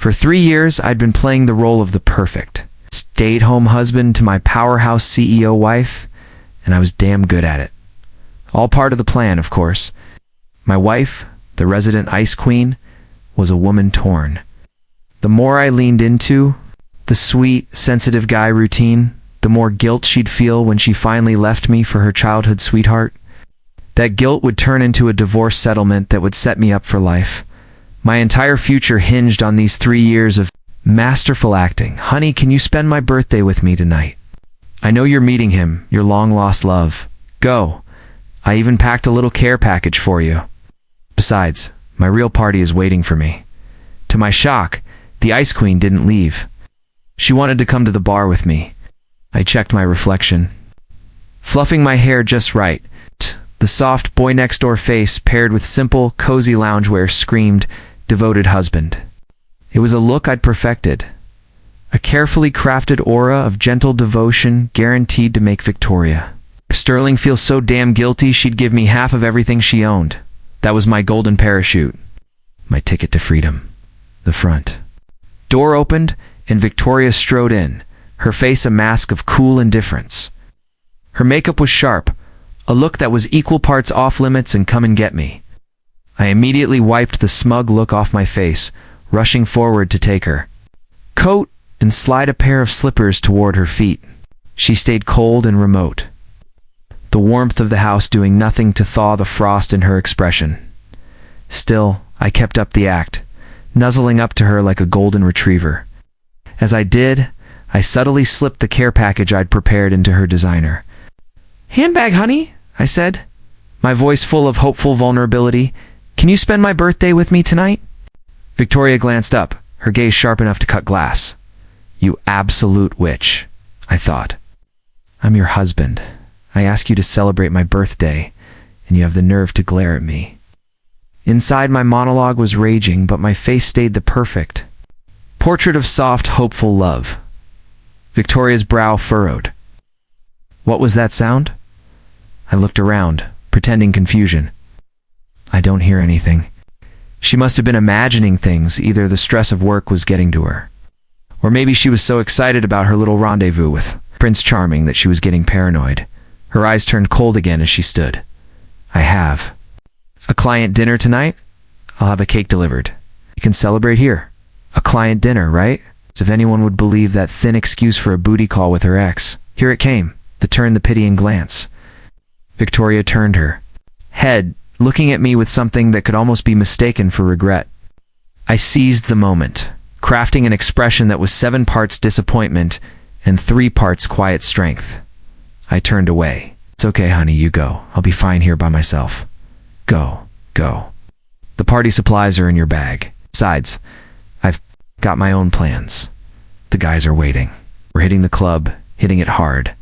For 3 years, I'd been playing the role of the perfect stay-at-home husband to my powerhouse CEO wife, and I was damn good at it. All part of the plan, of course. My wife, the resident ice queen, was a woman torn. The more I leaned into the sweet, sensitive guy routine, the more guilt she'd feel when she finally left me for her childhood sweetheart. That guilt would turn into a divorce settlement that would set me up for life. My entire future hinged on these 3 years of masterful acting. Honey, can you spend my birthday with me tonight? I know you're meeting him, your long-lost love. Go. I even packed a little care package for you. Besides, my real party is waiting for me. To my shock, the Ice Queen didn't leave. She wanted to come to the bar with me. I checked my reflection. Fluffing my hair just right, the soft boy-next-door face paired with simple, cozy loungewear screamed, devoted husband. It was a look I'd perfected. A carefully crafted aura of gentle devotion guaranteed to make Victoria. Sterling feels so damn guilty she'd give me half of everything she owned. That was my golden parachute. My ticket to freedom. The front. Door opened, and Victoria strode in, her face a mask of cool indifference. Her makeup was sharp, a look that was equal parts off-limits and come and get me. I immediately wiped the smug look off my face, rushing forward to take her coat and slide a pair of slippers toward her feet. She stayed cold and remote, the warmth of the house doing nothing to thaw the frost in her expression. Still, I kept up the act, nuzzling up to her like a golden retriever. As I did, I subtly slipped the care package I'd prepared into her designer. "Handbag, honey," I said, my voice full of hopeful vulnerability. "Can you spend my birthday with me tonight?" Victoria glanced up, her gaze sharp enough to cut glass. "You absolute witch," I thought. "I'm your husband. I ask you to celebrate my birthday, and you have the nerve to glare at me." Inside, my monologue was raging, but my face stayed the perfect portrait of soft, hopeful love. Victoria's brow furrowed. "What was that sound?" I looked around, pretending confusion. "I don't hear anything." She must have been imagining things. Either the stress of work was getting to her, or maybe she was so excited about her little rendezvous with Prince Charming that she was getting paranoid. Her eyes turned cold again as she stood. "I have a client dinner tonight. I'll have a cake delivered. You can celebrate here." A client dinner, right? As if anyone would believe that thin excuse for a booty call with her ex. Here it came, the pitying glance. Victoria turned her head, looking at me with something that could almost be mistaken for regret. I seized the moment, crafting an expression that was 7 parts disappointment and 3 parts quiet strength. I turned away. "It's okay, honey, you go. I'll be fine here by myself." Go. The party supplies are in your bag. Besides, I've got my own plans. The guys are waiting. We're hitting the club, hitting it hard.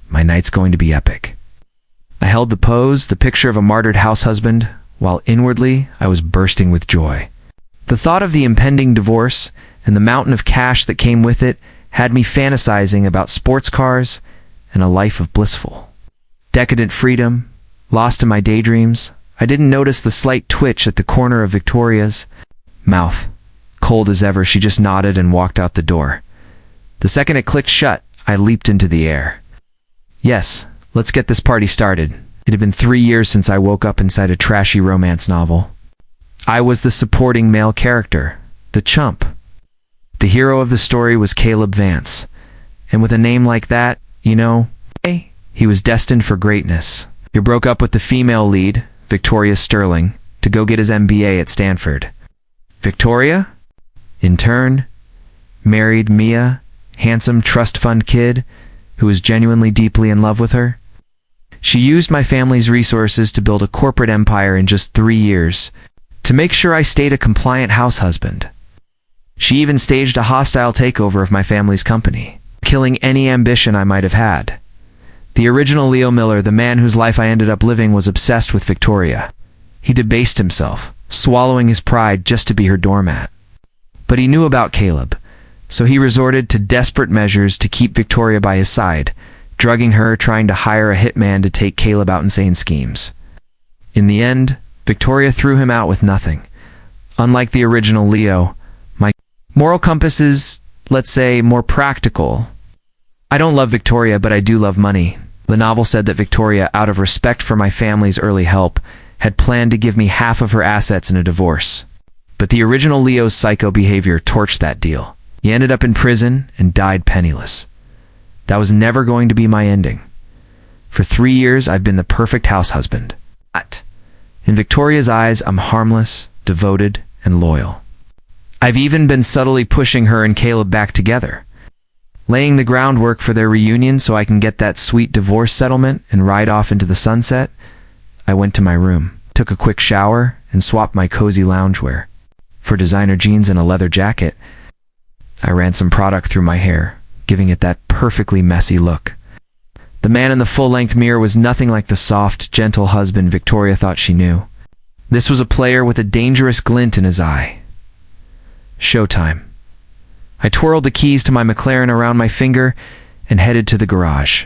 My night's going to be epic. I held the pose, the picture of a martyred house husband, while inwardly I was bursting with joy. The thought of the impending divorce and the mountain of cash that came with it had me fantasizing about sports cars and a life of blissful, decadent freedom. Lost in my daydreams, I didn't notice the slight twitch at the corner of Victoria's mouth. Cold as ever, she just nodded and walked out the door. The second it clicked shut, I leaped into the air. Yes, let's get this party started. It had been 3 years since I woke up inside a trashy romance novel. I was the supporting male character, the chump. The hero of the story was Caleb Vance. And with a name like that, he was destined for greatness. He broke up with the female lead, Victoria Sterling, to go get his MBA at Stanford. Victoria, in turn, married Mia, handsome trust fund kid who was genuinely deeply in love with her. She used my family's resources to build a corporate empire in just 3 years, to make sure I stayed a compliant house husband. She even staged a hostile takeover of my family's company, killing any ambition I might have had. The original Leo Miller, the man whose life I ended up living, was obsessed with Victoria. He debased himself, swallowing his pride just to be her doormat. But he knew about Caleb, so he resorted to desperate measures to keep Victoria by his side, drugging her, trying to hire a hitman to take Caleb out insane schemes. In the end, Victoria threw him out with nothing. Unlike the original Leo, Moral compass is, let's say, more practical. I don't love Victoria, but I do love money. The novel said that Victoria, out of respect for my family's early help, had planned to give me half of her assets in a divorce. But the original Leo's psycho behavior torched that deal. He ended up in prison and died penniless. That was never going to be my ending. For 3 years, I've been the perfect house husband. But in Victoria's eyes, I'm harmless, devoted, and loyal. I've even been subtly pushing her and Caleb back together, laying the groundwork for their reunion so I can get that sweet divorce settlement and ride off into the sunset. I went to my room, took a quick shower, and swapped my cozy loungewear for designer jeans and a leather jacket. I ran some product through my hair, giving it that perfectly messy look. The man in the full-length mirror was nothing like the soft, gentle husband Victoria thought she knew. This was a player with a dangerous glint in his eye. Showtime. I twirled the keys to my McLaren around my finger and headed to the garage.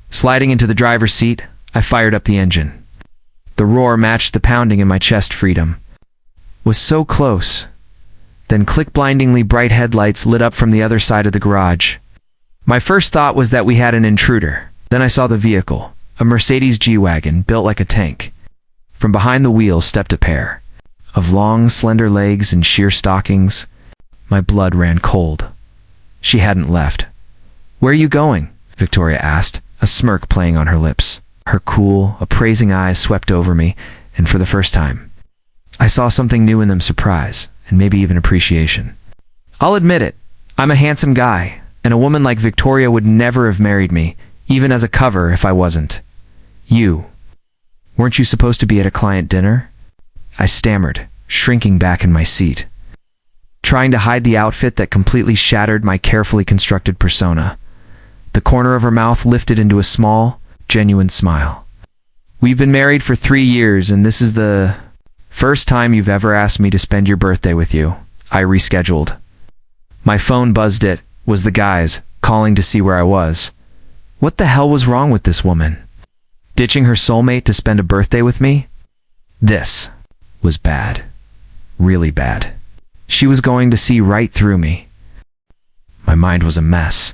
Sliding into the driver's seat, I fired up the engine. The roar matched the pounding in my chest. Freedom was so close. Then blindingly bright headlights lit up from the other side of the garage. My first thought was that we had an intruder. Then I saw the vehicle, a Mercedes G-Wagon built like a tank. From behind the wheel stepped a pair of long, slender legs and sheer stockings. My blood ran cold. She hadn't left. "Where are you going?" Victoria asked, a smirk playing on her lips. Her cool, appraising eyes swept over me, and for the first time, I saw something new in them: surprise, and maybe even appreciation. I'll admit it, I'm a handsome guy, and a woman like Victoria would never have married me, even as a cover, if I wasn't. Weren't you supposed to be at a client dinner? I stammered, shrinking back in my seat, trying to hide the outfit that completely shattered my carefully constructed persona. The corner of her mouth lifted into a small, genuine smile. "We've been married for 3 years, and this is the first time you've ever asked me to spend your birthday with you." I rescheduled. My phone buzzed. It was the guys, calling to see where I was. What the hell was wrong with this woman? Ditching her soulmate to spend a birthday with me? This was bad. Really bad. She was going to see right through me. My mind was a mess.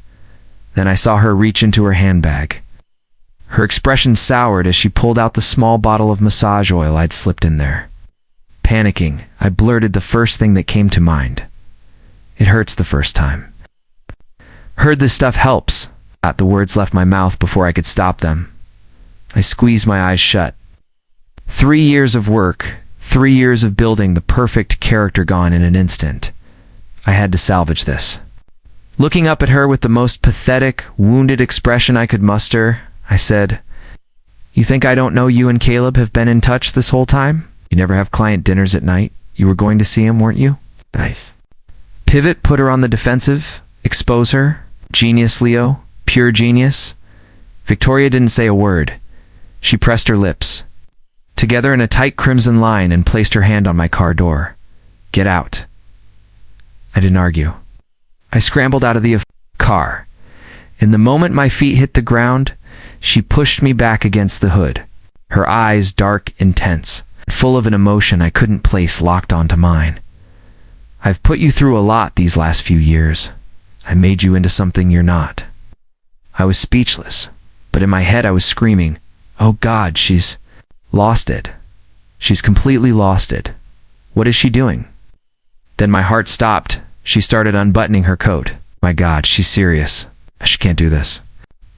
Then I saw her reach into her handbag. Her expression soured as she pulled out the small bottle of massage oil I'd slipped in there. Panicking, I blurted the first thing that came to mind. "It hurts the first time." "Heard this stuff helps." The words left my mouth before I could stop them. I squeezed my eyes shut. 3 years of work, 3 years of building the perfect character gone in an instant. I had to salvage this. Looking up at her with the most pathetic, wounded expression I could muster, I said, "You think I don't know you and Caleb have been in touch this whole time? You never have client dinners at night. You were going to see him, weren't you?" Nice. Pivot, put her on the defensive, expose her. Genius, Leo. Pure genius. Victoria didn't say a word. She pressed her lips together in a tight crimson line and placed her hand on my car door. "Get out." I didn't argue. I scrambled out of the car. In the moment my feet hit the ground, she pushed me back against the hood. Her eyes, dark, intense, full of an emotion I couldn't place, locked onto mine. "I've put you through a lot these last few years. I made you into something you're not." I was speechless, but in my head I was screaming, "Oh God, she's lost it. She's completely lost it. What is she doing?" Then my heart stopped. She started unbuttoning her coat. My God, she's serious. She can't do this.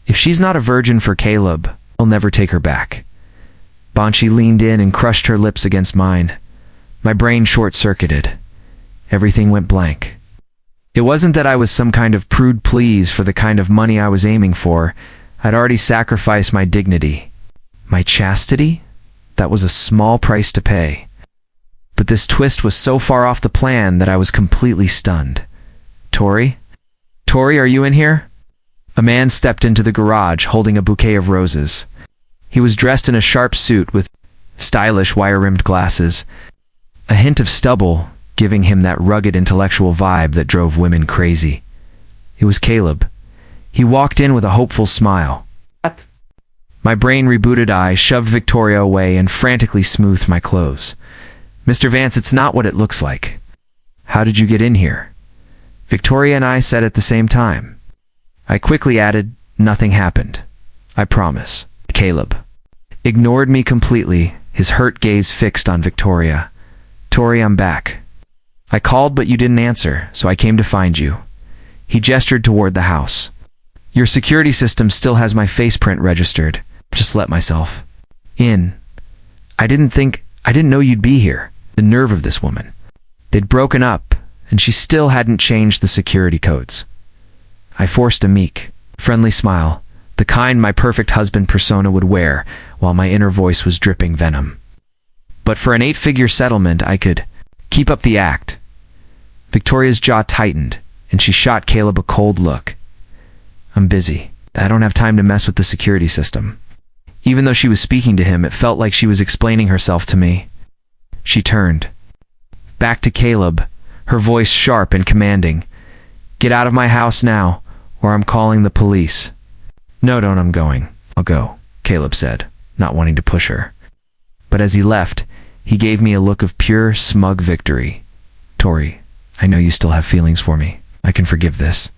If she's not a virgin for Caleb, I'll never take her back. Banshee leaned in and crushed her lips against mine. My brain short-circuited. Everything went blank. It wasn't that I was some kind of prude please for the kind of money I was aiming for. I'd already sacrificed my dignity. My chastity? That was a small price to pay. But this twist was so far off the plan that I was completely stunned. "Tori? Tori, are you in here?" A man stepped into the garage holding a bouquet of roses. He was dressed in a sharp suit with stylish wire-rimmed glasses, a hint of stubble giving him that rugged intellectual vibe that drove women crazy. It was Caleb. He walked in with a hopeful smile. "What?" My brain rebooted. I shoved Victoria away and frantically smoothed my clothes. "Mr. Vance, it's not what it looks like." "How did you get in here?" Victoria and I said at the same time. I quickly added, nothing happened. I promise. Caleb ignored me completely, his hurt gaze fixed on Victoria. Tori, I'm back. I called, but you didn't answer, so I came to find you. He gestured toward the house. Your security system still has my face print registered. Just let myself in. I didn't know you'd be here. The nerve of this woman. They'd broken up, and she still hadn't changed the security codes. I forced a meek, friendly smile, the kind my perfect husband persona would wear, while my inner voice was dripping venom. But for an 8-figure settlement, I could keep up the act. Victoria's jaw tightened, and she shot Caleb a cold look. I'm busy. I don't have time to mess with the security system. Even though she was speaking to him, it felt like she was explaining herself to me. She turned. Back to Caleb, her voice sharp and commanding. Get out of my house now, or I'm calling the police. No, don't, I'm going. I'll go, Caleb said, not wanting to push her. But as he left, he gave me a look of pure, smug victory. Tori, I know you still have feelings for me. I can forgive this.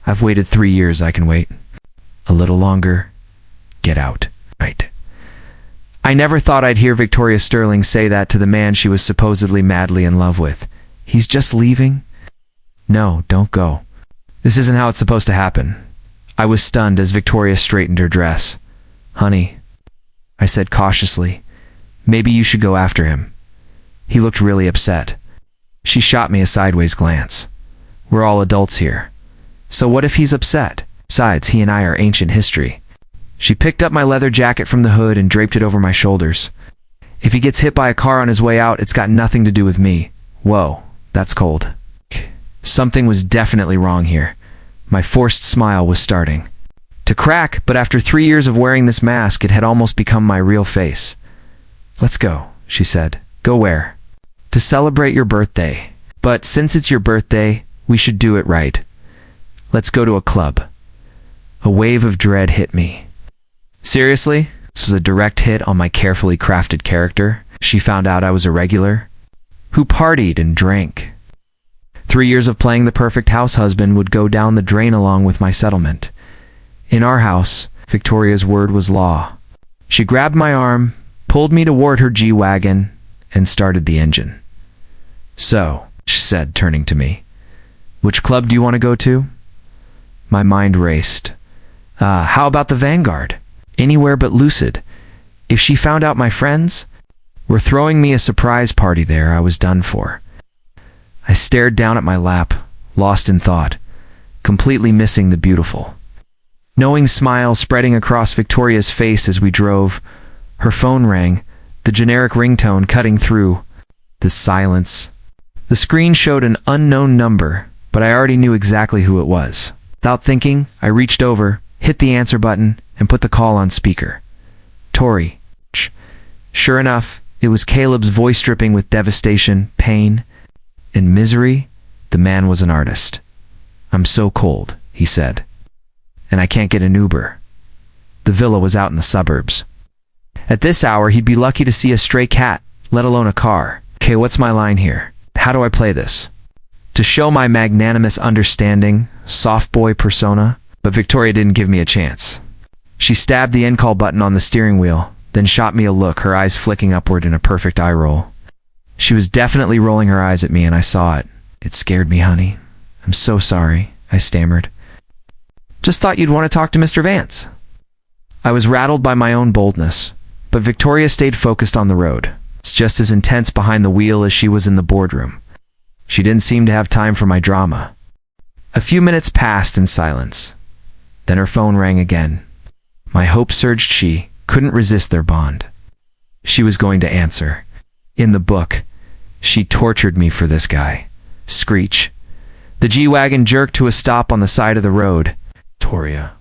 I've waited 3 years, I can wait. A little longer. Get out. Right. I never thought I'd hear Victoria Sterling say that to the man she was supposedly madly in love with. He's just leaving? No, don't go. This isn't how it's supposed to happen. I was stunned as Victoria straightened her dress. Honey, I said cautiously, maybe you should go after him. He looked really upset. She shot me a sideways glance. We're all adults here. So what if he's upset? Besides, he and I are ancient history. She picked up my leather jacket from the hood and draped it over my shoulders. If he gets hit by a car on his way out, it's got nothing to do with me. Whoa, that's cold. Something was definitely wrong here. My forced smile was starting to crack, but after 3 years of wearing this mask, it had almost become my real face. Let's go, she said. Go where? To celebrate your birthday. But since it's your birthday, we should do it right. Let's go to a club. A wave of dread hit me. Seriously? This was a direct hit on my carefully crafted character. She found out I was a regular who partied and drank. 3 years of playing the perfect house husband would go down the drain along with my settlement. In our house, Victoria's word was law. She grabbed my arm, pulled me toward her G-Wagon, and started the engine. So, she said, turning to me, which club do you want to go to? My mind raced. How about the Vanguard? Anywhere but Lucid. If she found out my friends were throwing me a surprise party there, I was done for. I stared down at my lap, lost in thought, completely missing the beautiful, knowing smile spreading across Victoria's face as we drove. Her phone rang, the generic ringtone cutting through the silence. The screen showed an unknown number, but I already knew exactly who it was. Without thinking, I reached over, hit the answer button, and put the call on speaker. Tori. Sure enough, it was Caleb's voice dripping with devastation, pain, and misery. The man was an artist. I'm so cold, he said. And I can't get an Uber. The villa was out in the suburbs. At this hour, he'd be lucky to see a stray cat, let alone a car. Okay, what's my line here? How do I play this? To show my magnanimous understanding, soft boy persona, but Victoria didn't give me a chance. She stabbed the end call button on the steering wheel, then shot me a look, her eyes flicking upward in a perfect eye roll. She was definitely rolling her eyes at me, and I saw it. It scared me, honey. I'm so sorry, I stammered. Just thought you'd want to talk to Mr. Vance. I was rattled by my own boldness, but Victoria stayed focused on the road. It's just as intense behind the wheel as she was in the boardroom. She didn't seem to have time for my drama. A few minutes passed in silence. Then her phone rang again. My hope surged. She couldn't resist their bond. She was going to answer. In the book, she tortured me for this guy. Screech. The G-Wagon jerked to a stop on the side of the road. Victoria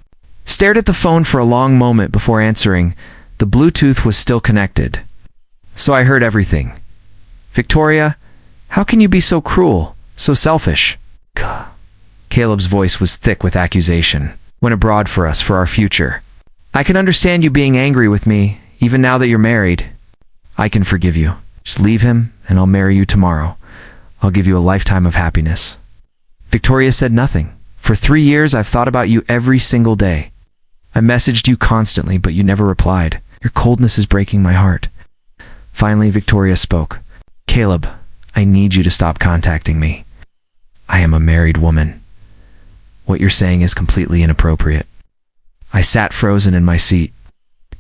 stared at the phone for a long moment before answering. The Bluetooth was still connected. So I heard everything. Victoria, how can you be so cruel, so selfish? Caleb's voice was thick with accusation. Went abroad for us, for our future. I can understand you being angry with me, even now that you're married. I can forgive you. Just leave him, and I'll marry you tomorrow. I'll give you a lifetime of happiness. Victoria said nothing. For 3 years, I've thought about you every single day. I messaged you constantly, but you never replied. Your coldness is breaking my heart. Finally, Victoria spoke. Caleb, I need you to stop contacting me. I am a married woman. What you're saying is completely inappropriate. I sat frozen in my seat.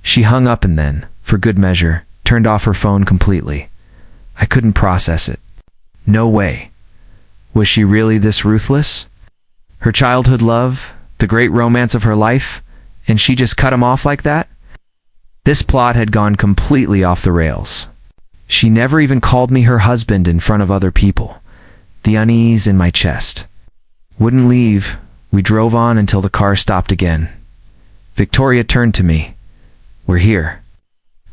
She hung up and then, for good measure, turned off her phone completely. I couldn't process it. No way. Was she really this ruthless? Her childhood love, the great romance of her life, and she just cut him off like that? This plot had gone completely off the rails. She never even called me her husband in front of other people. The unease in my chest. Wouldn't leave. We drove on until the car stopped again. Victoria turned to me. We're here.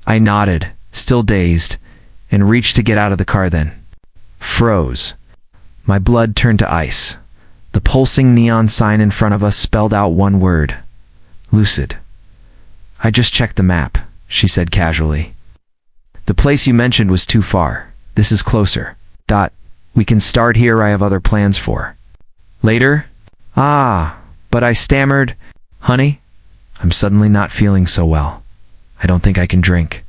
I nodded, still dazed, and reached to get out of the car then. Froze. My blood turned to ice. The pulsing neon sign in front of us spelled out one word. Lucid. I just checked the map, she said casually. The place you mentioned was too far. This is closer. We can start here. I have other plans for. Later? But I stammered. Honey, I'm suddenly not feeling so well. I don't think I can drink.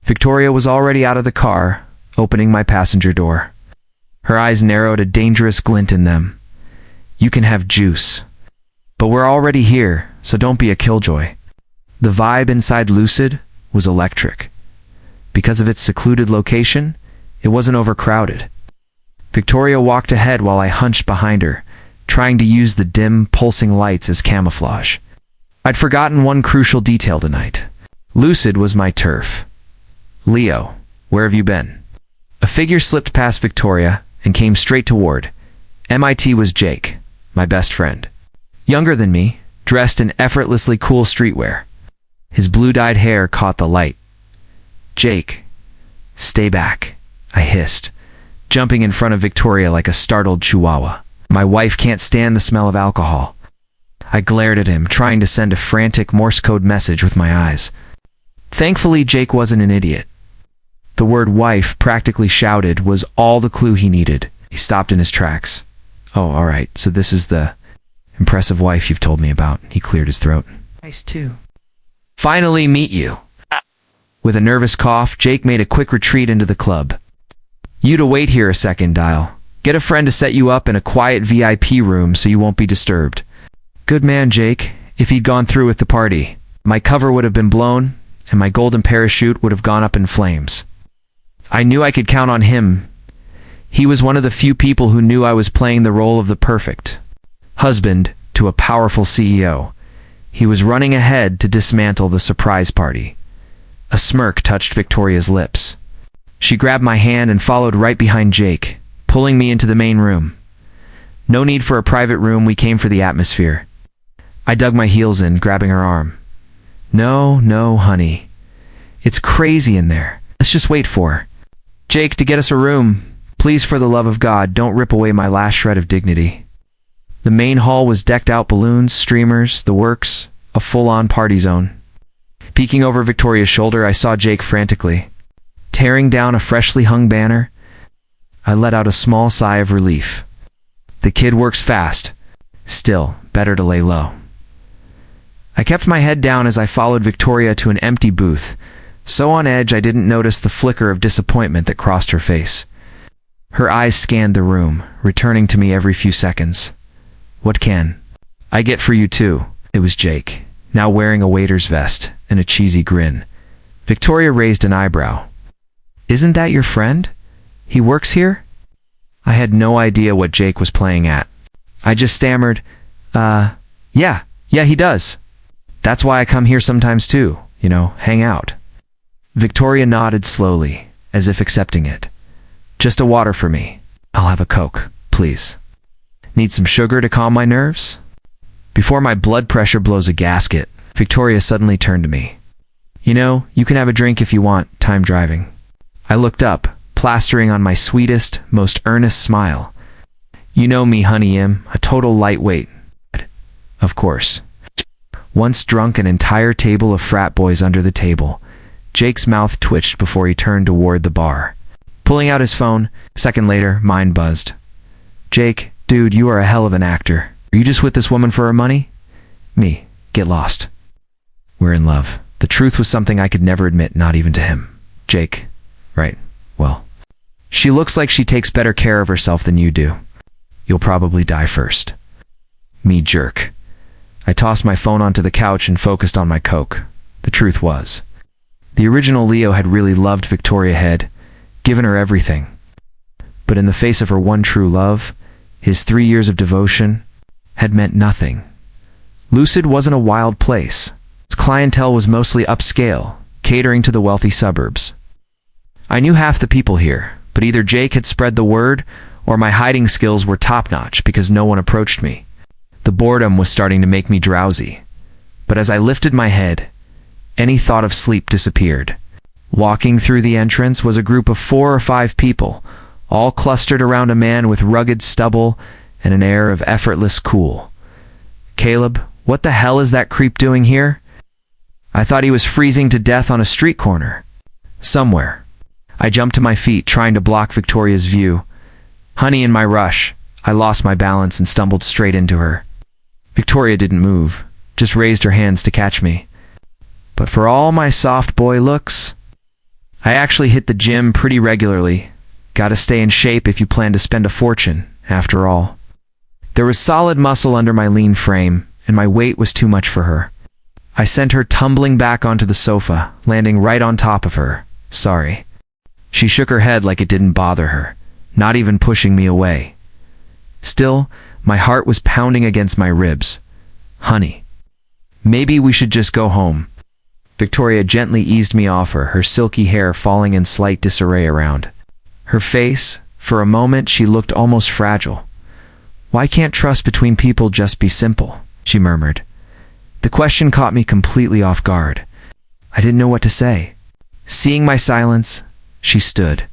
Victoria was already out of the car, opening my passenger door. Her eyes narrowed, a dangerous glint in them. You can have juice. But we're already here, so don't be a killjoy. The vibe inside Lucid was electric. Because of its secluded location, it wasn't overcrowded. Victoria walked ahead while I hunched behind her, trying to use the dim, pulsing lights as camouflage. I'd forgotten one crucial detail tonight. Lucid was my turf. Leo, where have you been? A figure slipped past Victoria and came straight toward. MIT was Jake, my best friend. Younger than me, dressed in effortlessly cool streetwear. His blue-dyed hair caught the light. Jake, stay back, I hissed, jumping in front of Victoria like a startled chihuahua. My wife can't stand the smell of alcohol. I glared at him, trying to send a frantic Morse code message with my eyes. Thankfully, Jake wasn't an idiot. The word wife, practically shouted, was all the clue he needed. He stopped in his tracks. Oh, all right, so this is the impressive wife you've told me about. He cleared his throat. Nice, too. Finally meet you. With a nervous cough, Jake made a quick retreat into the club. You to wait here a second, Dial. Get a friend to set you up in a quiet VIP room so you won't be disturbed. Good man, Jake. If he'd gone through with the party, my cover would have been blown, and my golden parachute would have gone up in flames. I knew I could count on him. He was one of the few people who knew I was playing the role of the perfect husband to a powerful CEO. He was running ahead to dismantle the surprise party. A smirk touched Victoria's lips. She grabbed my hand and followed right behind Jake, pulling me into the main room. No need for a private room, we came for the atmosphere. I dug my heels in, grabbing her arm. No, honey. It's crazy in there. Let's just wait for her. Jake, to get us a room. Please, for the love of God, don't rip away my last shred of dignity. The main hall was decked out, balloons, streamers, the works, a full-on party zone. Peeking over Victoria's shoulder, I saw Jake frantically tearing down a freshly hung banner. I let out a small sigh of relief. The kid works fast. Still, better to lay low. I kept my head down as I followed Victoria to an empty booth, so on edge I didn't notice the flicker of disappointment that crossed her face. Her eyes scanned the room, returning to me every few seconds. What can I get for you too? It was Jake, now wearing a waiter's vest and a cheesy grin. Victoria raised an eyebrow. Isn't that your friend? He works here? I had no idea what Jake was playing at. I just stammered, yeah, he does. That's why I come here sometimes too, hang out. Victoria nodded slowly, as if accepting it. Just a water for me. I'll have a Coke, please. Need some sugar to calm my nerves? Before my blood pressure blows a gasket, Victoria suddenly turned to me. You can have a drink if you want, time driving. I looked up, plastering on my sweetest, most earnest smile. You know me, honey, a total lightweight. Of course. Once drunk, an entire table of frat boys under the table. Jake's mouth twitched before he turned toward the bar. Pulling out his phone, a second later, mine buzzed. Jake, Dude, you are a hell of an actor. Are you just with this woman for her money? Me. Get lost. We're in love. The truth was something I could never admit, not even to him. Jake. Right. Well. She looks like she takes better care of herself than you do. You'll probably die first. Me jerk. I tossed my phone onto the couch and focused on my Coke. The truth was, the original Leo had really loved Victoria Head, given her everything. But in the face of her one true love, his 3 years of devotion had meant nothing. Lucid wasn't a wild place. Its clientele was mostly upscale, catering to the wealthy suburbs. I knew half the people here, but either Jake had spread the word, or my hiding skills were top-notch because no one approached me. The boredom was starting to make me drowsy. But as I lifted my head, any thought of sleep disappeared. Walking through the entrance was a group of 4 or 5 people, all clustered around a man with rugged stubble and an air of effortless cool. Caleb, what the hell is that creep doing here? I thought he was freezing to death on a street corner. Somewhere. I jumped to my feet, trying to block Victoria's view. Honey, in my rush, I lost my balance and stumbled straight into her. Victoria didn't move, just raised her hands to catch me. But for all my soft boy looks, I actually hit the gym pretty regularly. Gotta stay in shape if you plan to spend a fortune, after all. There was solid muscle under my lean frame, and my weight was too much for her. I sent her tumbling back onto the sofa, landing right on top of her. Sorry. She shook her head like it didn't bother her, not even pushing me away. Still, my heart was pounding against my ribs. Honey, maybe we should just go home. Victoria gently eased me off her silky hair falling in slight disarray around. Her face, for a moment, she looked almost fragile. Why can't trust between people just be simple? She murmured. The question caught me completely off guard. I didn't know what to say. Seeing my silence, she stood,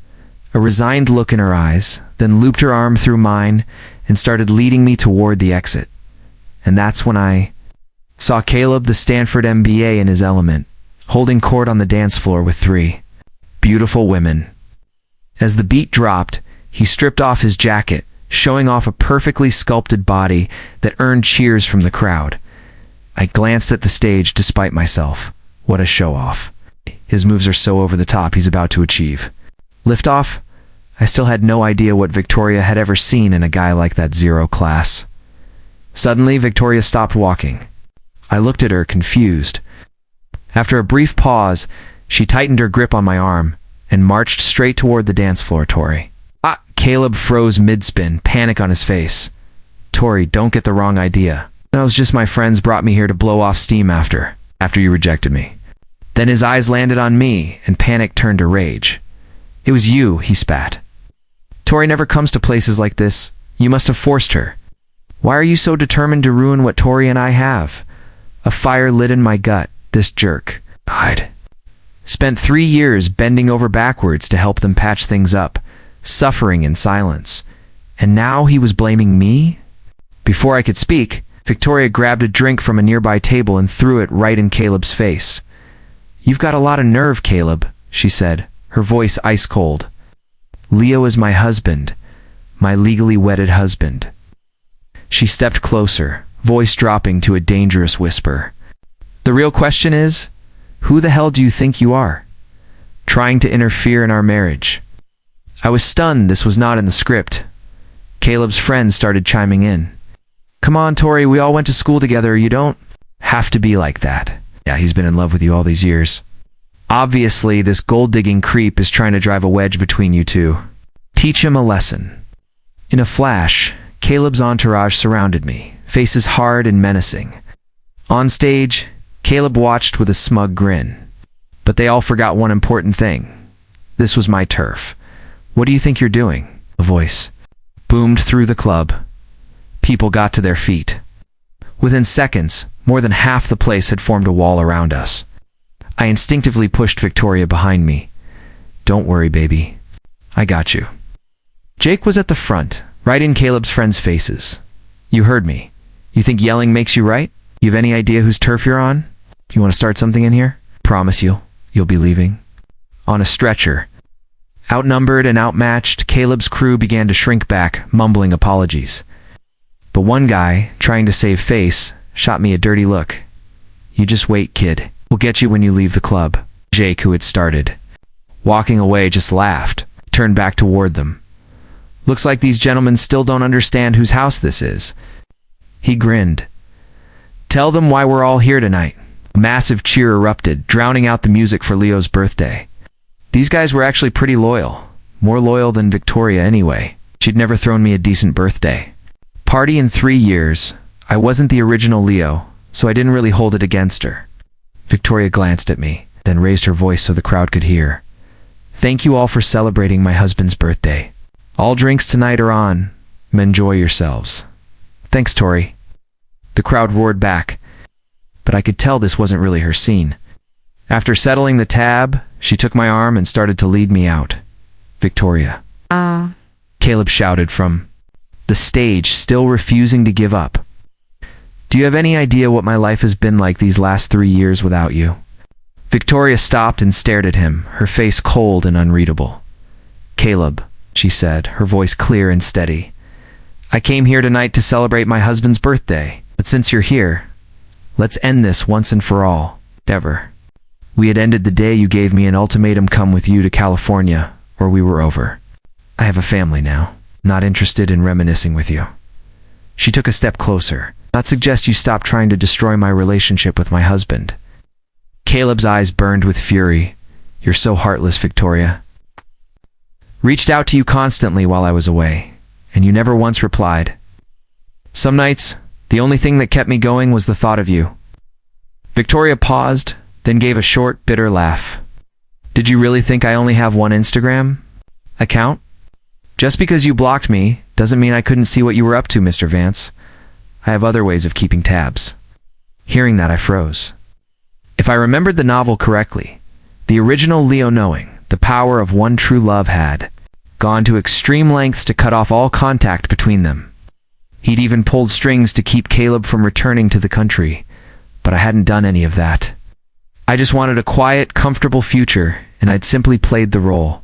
a resigned look in her eyes, then looped her arm through mine and started leading me toward the exit. And that's when I saw Caleb, the Stanford MBA, in his element, holding court on the dance floor with 3 beautiful women. As the beat dropped, he stripped off his jacket, showing off a perfectly sculpted body that earned cheers from the crowd. I glanced at the stage despite myself. What a show-off. His moves are so over the top he's about to achieve. Liftoff? I still had no idea what Victoria had ever seen in a guy like that zero class. Suddenly, Victoria stopped walking. I looked at her, confused. After a brief pause, she tightened her grip on my arm and marched straight toward the dance floor. Tori. Caleb froze mid-spin, panic on his face. Tori, don't get the wrong idea. That was just my friends brought me here to blow off steam after you rejected me. Then his eyes landed on me, and panic turned to rage. It was you, he spat. Tori never comes to places like this. You must have forced her. Why are you so determined to ruin what Tori and I have? A fire lit in my gut. This jerk. I'd spent 3 years bending over backwards to help them patch things up, suffering in silence. And now he was blaming me? Before I could speak, Victoria grabbed a drink from a nearby table and threw it right in Caleb's face. You've got a lot of nerve, Caleb, she said, her voice ice cold. Leo is my husband, my legally wedded husband. She stepped closer, voice dropping to a dangerous whisper. The real question is, who the hell do you think you are? Trying to interfere in our marriage. I was stunned this was not in the script. Caleb's friends started chiming in. Come on, Tori, we all went to school together. You don't have to be like that. Yeah, he's been in love with you all these years. Obviously, this gold-digging creep is trying to drive a wedge between you two. Teach him a lesson. In a flash, Caleb's entourage surrounded me, faces hard and menacing. On stage, Caleb watched with a smug grin. But they all forgot one important thing. This was my turf. What do you think you're doing? A voice boomed through the club. People got to their feet. Within seconds, more than half the place had formed a wall around us. I instinctively pushed Victoria behind me. Don't worry, baby. I got you. Jake was at the front, right in Caleb's friends' faces. You heard me. You think yelling makes you right? You have any idea whose turf you're on? You want to start something in here? Promise you'll be leaving. On a stretcher. Outnumbered and outmatched, Caleb's crew began to shrink back, mumbling apologies. But one guy, trying to save face, shot me a dirty look. "You just wait, kid. We'll get you when you leave the club." Jake, who had started walking away, just laughed, turned back toward them. "Looks like these gentlemen still don't understand whose house this is." He grinned. "Tell them why we're all here tonight." A massive cheer erupted, drowning out the music for Leo's birthday. These guys were actually pretty loyal. More loyal than Victoria anyway. She'd never thrown me a decent birthday party in 3 years. I wasn't the original Leo, so I didn't really hold it against her. Victoria glanced at me, then raised her voice so the crowd could hear. "Thank you all for celebrating my husband's birthday. All drinks tonight are on. Enjoy yourselves." "Thanks, Tori." The crowd roared back, but I could tell this wasn't really her scene. After settling the tab, she took my arm and started to lead me out. "Victoria," Caleb shouted from the stage, still refusing to give up. "Do you have any idea what my life has been like these last 3 years without you?" Victoria stopped and stared at him, her face cold and unreadable. "Caleb," she said, her voice clear and steady, "I came here tonight to celebrate my husband's birthday, but since you're here, let's end this once and for all. Ever. We had ended the day you gave me an ultimatum: come with you to California, or we were over. I have a family now, not interested in reminiscing with you." She took a step closer. "Not suggest you stop trying to destroy my relationship with my husband." Caleb's eyes burned with fury. "You're so heartless, Victoria. Reached out to you constantly while I was away, and you never once replied. Some nights, the only thing that kept me going was the thought of you." Victoria paused, then gave a short, bitter laugh. "Did you really think I only have one Instagram account? Just because you blocked me doesn't mean I couldn't see what you were up to, Mr. Vance. I have other ways of keeping tabs." Hearing that, I froze. If I remembered the novel correctly, the original Leo, knowing the power of one true love, had gone to extreme lengths to cut off all contact between them. He'd even pulled strings to keep Caleb from returning to the country, but I hadn't done any of that. I just wanted a quiet, comfortable future, and I'd simply played the role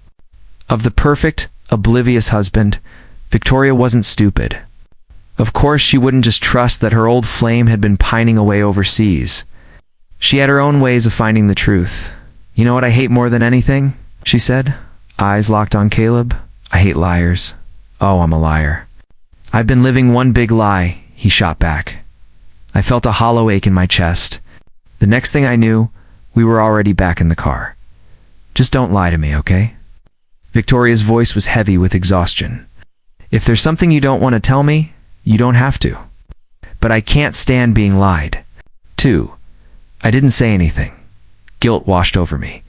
of the perfect, oblivious husband. Victoria wasn't stupid. Of course, she wouldn't just trust that her old flame had been pining away overseas. She had her own ways of finding the truth. "You know what I hate more than anything?" she said, eyes locked on Caleb. "I hate liars." "Oh, I'm a liar." "I've been living one big lie," he shot back. I felt a hollow ache in my chest. The next thing I knew, we were already back in the car. "Just don't lie to me, okay?" Victoria's voice was heavy with exhaustion. "If there's something you don't want to tell me, you don't have to. But I can't stand being lied to." I didn't say anything. Guilt washed over me.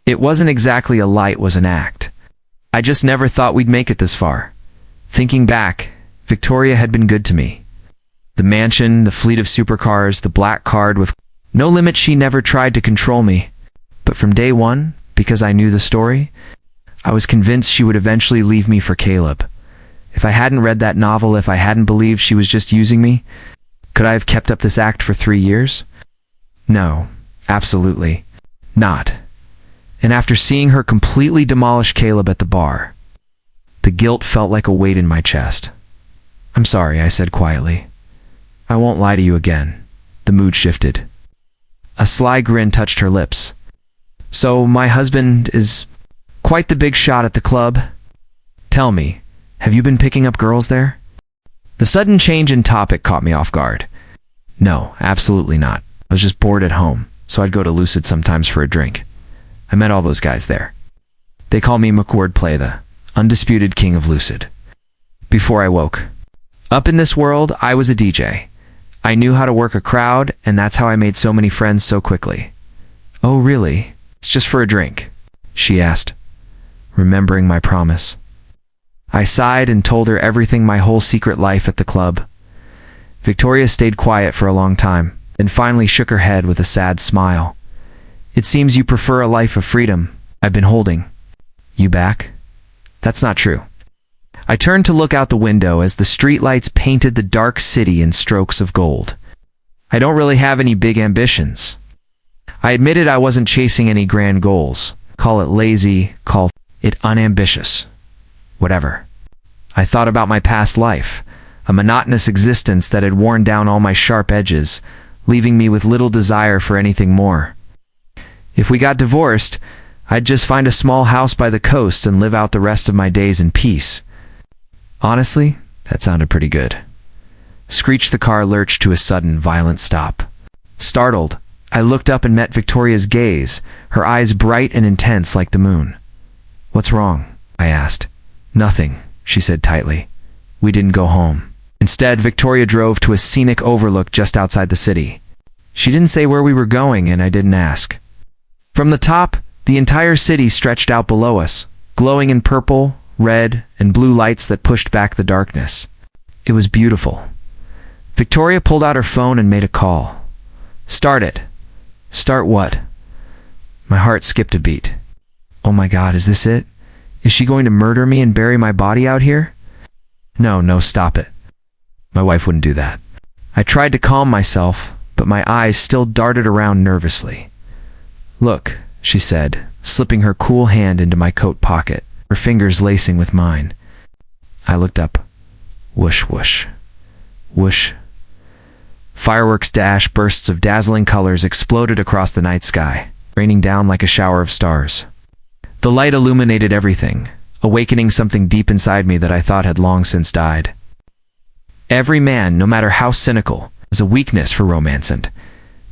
It wasn't exactly a lie, it was an act. I just never thought we'd make it this far. Thinking back, Victoria had been good to me. The mansion, the fleet of supercars, the black card with no limit. She never tried to control me. But from day one, because I knew the story, I was convinced she would eventually leave me for Caleb. If I hadn't read that novel, if I hadn't believed she was just using me, could I have kept up this act for 3 years? No, absolutely not. And after seeing her completely demolish Caleb at the bar, the guilt felt like a weight in my chest. "I'm sorry," I said quietly. "I won't lie to you again." The mood shifted. A sly grin touched her lips. "So my husband is quite the big shot at the club. Tell me, have you been picking up girls there?" The sudden change in topic caught me off guard. "No, absolutely not. I was just bored at home, so I'd go to Lucid sometimes for a drink. I met all those guys there. They call me McWordplay, the undisputed king of Lucid." Before I woke up in this world, I was a DJ. I knew how to work a crowd, and that's how I made so many friends so quickly. "Oh, really? It's just for a drink?" she asked, remembering my promise. I sighed and told her everything, my whole secret life at the club. Victoria stayed quiet for a long time, and finally shook her head with a sad smile. "It seems you prefer a life of freedom. I've been holding you back." "That's not true." I turned to look out the window as the streetlights painted the dark city in strokes of gold. "I don't really have any big ambitions." I admitted I wasn't chasing any grand goals. Call it lazy, call it unambitious. Whatever. I thought about my past life. a monotonous existence that had worn down all my sharp edges, leaving me with little desire for anything more. If we got divorced, I'd just find a small house by the coast and live out the rest of my days in peace. Honestly, that sounded pretty good. Screeched the car lurched to a sudden, violent stop. Startled, I looked up and met Victoria's gaze, her eyes bright and intense like the moon. "What's wrong?" I asked. "Nothing," she said tightly. "We didn't go home." Instead, Victoria drove to a scenic overlook just outside the city. She didn't say where we were going, and I didn't ask. From the top, the entire city stretched out below us, glowing in purple, red, and blue lights that pushed back the darkness. It was beautiful. Victoria pulled out her phone and made a call. "Start it." "Start what?" My heart skipped a beat. Oh my God, is this it? Is she going to murder me and bury my body out here? No, stop it. My wife wouldn't do that. I tried to calm myself, but my eyes still darted around nervously. "Look," she said, slipping her cool hand into my coat pocket, her fingers lacing with mine. I looked up. Whoosh, whoosh. Whoosh. Fireworks bursts of dazzling colors exploded across the night sky, raining down like a shower of stars. The light illuminated everything, awakening something deep inside me that I thought had long since died. Every man, no matter how cynical, has a weakness for romance, and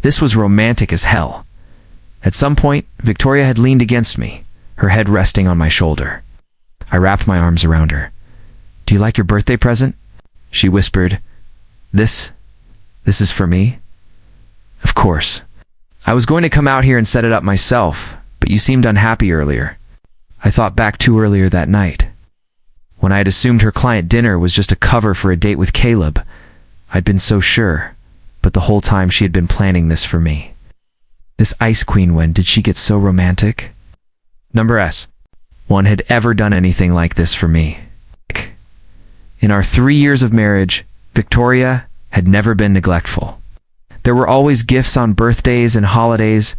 this was romantic as hell. At some point, Victoria had leaned against me, her head resting on my shoulder. I wrapped my arms around her. "Do you like your birthday present?" She whispered. This is for me?" "Of course. I was going to come out here and set it up myself, but you seemed unhappy earlier." I thought back to earlier that night, when I had assumed her client dinner was just a cover for a date with Caleb. I'd been so sure, but the whole time she had been planning this for me. This Ice Queen, when did she get so romantic? Number S. One had ever done anything like this for me. In our 3 years of marriage, Victoria had never been neglectful. There were always gifts on birthdays and holidays,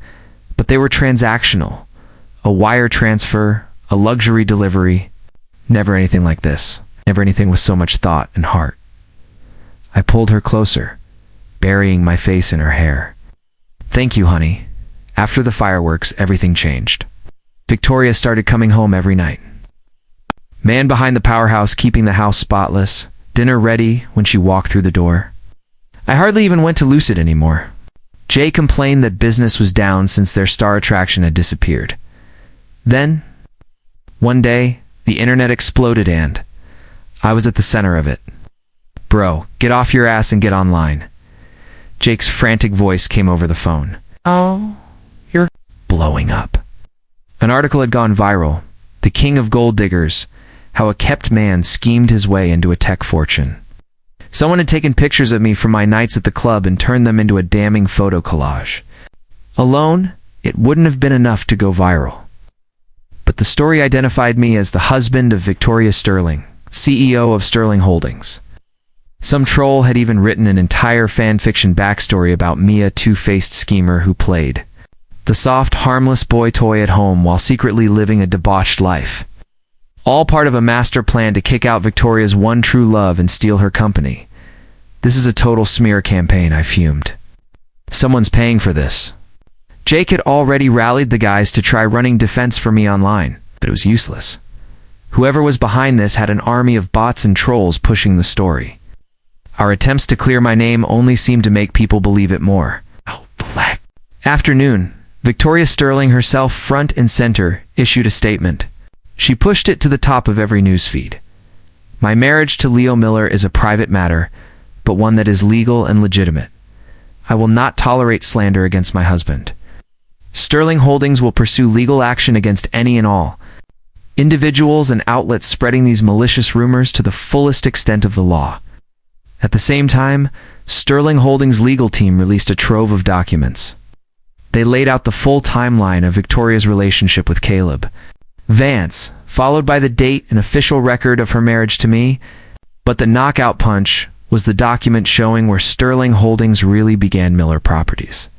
but they were transactional. A wire transfer, a luxury delivery. Never anything like this. Never anything with so much thought and heart. I pulled her closer, burying my face in her hair. "Thank you, honey." After the fireworks, everything changed. Victoria started coming home every night. Man behind the powerhouse, keeping the house spotless, dinner ready when she walked through the door. I hardly even went to Lucid anymore. Jay complained that business was down since their star attraction had disappeared. Then, one day, the internet exploded and I was at the center of it. "Bro, get off your ass and get online." Jake's frantic voice came over the phone. "Oh, you're blowing up." An article had gone viral. The king of gold diggers, how a kept man schemed his way into a tech fortune. Someone had taken pictures of me from my nights at the club and turned them into a damning photo collage. Alone, it wouldn't have been enough to go viral. But the story identified me as the husband of Victoria Sterling, CEO of Sterling Holdings. Some troll had even written an entire fan-fiction backstory about me, a two-faced schemer who played the soft, harmless boy toy at home while secretly living a debauched life. All part of a master plan to kick out Victoria's one true love and steal her company. "This is a total smear campaign," I fumed. "Someone's paying for this." Jake had already rallied the guys to try running defense for me online, but it was useless. Whoever was behind this had an army of bots and trolls pushing the story. Our attempts to clear my name only seemed to make people believe it more. Afternoon, Victoria Sterling herself, front and center, issued a statement. She pushed it to the top of every newsfeed. "My marriage to Leo Miller is a private matter, but one that is legal and legitimate. I will not tolerate slander against my husband. Sterling Holdings will pursue legal action against any and all individuals and outlets spreading these malicious rumors to the fullest extent of the law." At the same time, Sterling Holdings' legal team released a trove of documents. They laid out the full timeline of Victoria's relationship with Caleb Vance, followed by the date and official record of her marriage to me, but the knockout punch was the document showing where Sterling Holdings really began Miller Properties.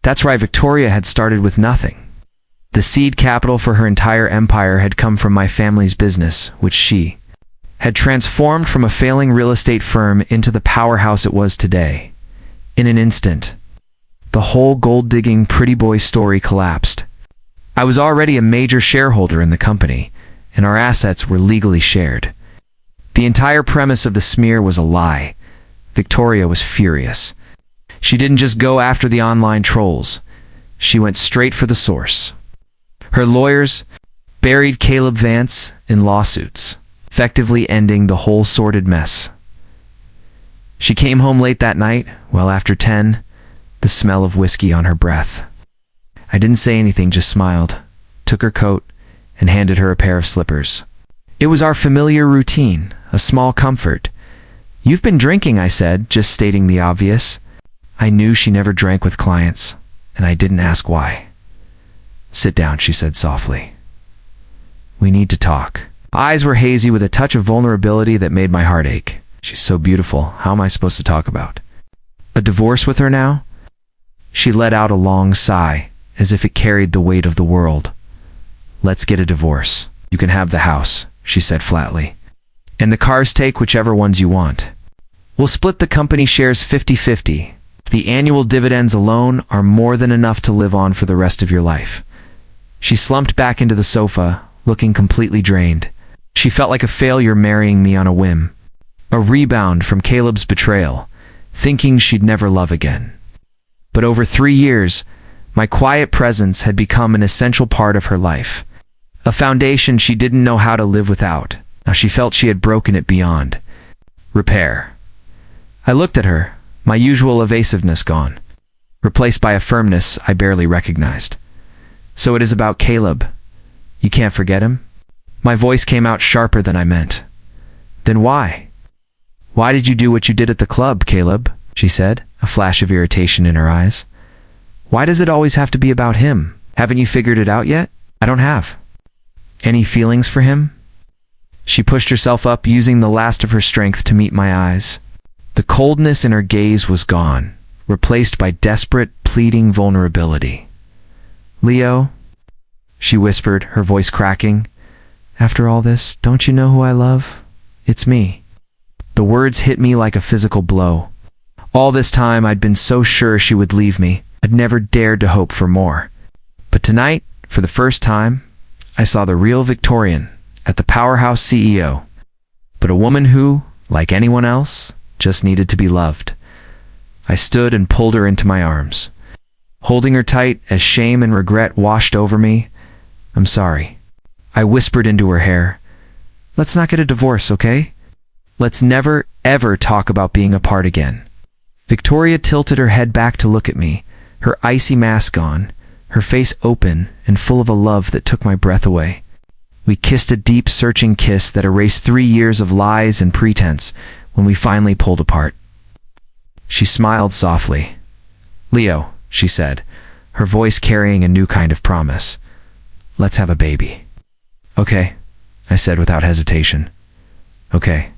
That's right, Victoria had started with nothing. The seed capital for her entire empire had come from my family's business, which she had transformed from a failing real estate firm into the powerhouse it was today. In an instant, the whole gold-digging pretty boy story collapsed. I was already a major shareholder in the company, and our assets were legally shared. The entire premise of the smear was a lie. Victoria was furious. She didn't just go after the online trolls. She went straight for the source. Her lawyers buried Caleb Vance in lawsuits, effectively ending the whole sordid mess. She came home late that night, well after 10, the smell of whiskey on her breath. I didn't say anything, just smiled, took her coat, and handed her a pair of slippers. It was our familiar routine, a small comfort. "You've been drinking," I said, just stating the obvious. I knew she never drank with clients, and I didn't ask why. "Sit down," she said softly. "We need to talk." Eyes were hazy with a touch of vulnerability that made my heart ache. "She's so beautiful. How am I supposed to talk about a divorce with her now?" She let out a long sigh, as if it carried the weight of the world. "Let's get a divorce. You can have the house," she said flatly. "And the cars, take whichever ones you want. We'll split the company shares 50-50. The annual dividends alone are more than enough to live on for the rest of your life." She slumped back into the sofa, looking completely drained. She felt like a failure marrying me on a whim. A rebound from Caleb's betrayal, thinking she'd never love again. But over 3 years, my quiet presence had become an essential part of her life. A foundation she didn't know how to live without. Now she felt she had broken it beyond repair. I looked at her, my usual evasiveness gone, replaced by a firmness I barely recognized. "So it is about Caleb. You can't forget him?" My voice came out sharper than I meant. "Then why? Why did you do what you did at the club, Caleb?" she said, a flash of irritation in her eyes. "Why does it always have to be about him? Haven't you figured it out yet?" "I don't have any feelings for him." She pushed herself up, using the last of her strength to meet my eyes. The coldness in her gaze was gone, replaced by desperate, pleading vulnerability. "Leo," she whispered, her voice cracking, "after all this, don't you know who I love? It's me." The words hit me like a physical blow. All this time I'd been so sure she would leave me. I'd never dared to hope for more. But tonight, for the first time, I saw the real Victorian at the powerhouse CEO. But a woman who, like anyone else, just needed to be loved. I stood and pulled her into my arms, holding her tight as shame and regret washed over me. "I'm sorry," I whispered into her hair. "Let's not get a divorce, okay? Let's never, ever talk about being apart again." Victoria tilted her head back to look at me, her icy mask on, her face open and full of a love that took my breath away. We kissed a deep, searching kiss that erased 3 years of lies and pretense when we finally pulled apart. She smiled softly. "Leo," she said, her voice carrying a new kind of promise. "Let's have a baby." "Okay," I said without hesitation. "Okay."